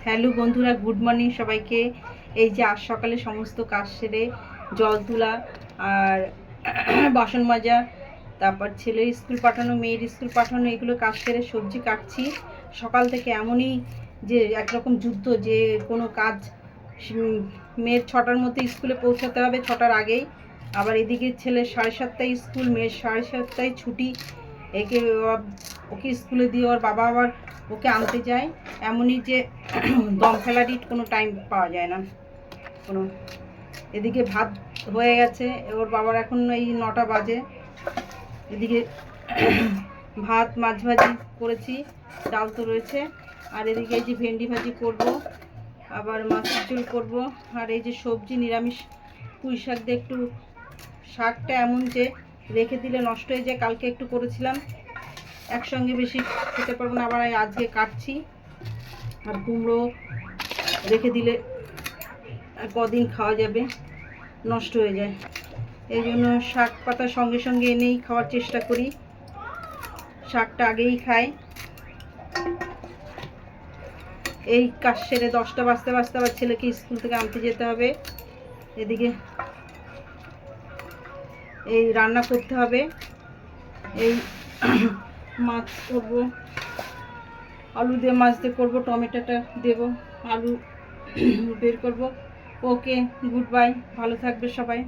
Hello বন্ধুরা, good morning সবাইকে। এই যে আজ সকালে সমস্ত কাজ সেরে জল তোলা আর বাসন মাজা, তারপর ছেলের স্কুল পাঠানো, মেয়ের স্কুল পাঠানো, এগুলো কাজ সেরে সবজি কাটছি। সকাল থেকে এমনই যে একরকম যুদ্ধ, যে কোনো কাজ মেয়ের 6টার মধ্যে স্কুলে পৌঁছাতে হবে, 6টার আগেই। আবার এদিকে ছেলের 7:30টায় স্কুল, মেয়ের 7:30টায় ছুটি। ওকে স্কুলে দিয়ে ওর বাবা আবার ওকে আনতে যায়। এমনই যে দম ফেলারই কোনো টাইম পাওয়া যায় না কোনো। এদিকে ভাত হয়ে গেছে, ওর বাবার এখন এই 9টা বাজে। এদিকে ভাত মাছ ভাজি করেছি, ডাল তো রয়েছে। আর এদিকে এই যে ভেন্ডি ভাজি করব, আবার মাছের ঝোল করব। আর এই যে সবজি নিরামিষ পুঁই শাক দিয়ে একটু, শাকটা এমন যে রেখে দিলে নষ্ট হয়ে যায়। কালকে একটু করেছিলাম, একসঙ্গে বেশি খেতে পারবো না, আবার আজকে কাটছি। আর কুমড়ো রেখে দিলে কদিন খাওয়া যাবে, নষ্ট হয়ে যায়। এই জন্য শাক পাতা সঙ্গে সঙ্গে এনেই খাওয়ার চেষ্টা করি, শাকটা আগেই খাই। এই কাজ সেরে 10টা বাজতে বাজতে আবার ছেলেকে স্কুল থেকে আনতে যেতে হবে। এদিকে এই রান্না করতে হবে, এই মাছ করবো, আলু দিয়ে মাছ দিয়ে করবো, টমেটোটা দেবো, আলু বের করব। ওকে, গুড বাই, ভালো থাকবে সবাই।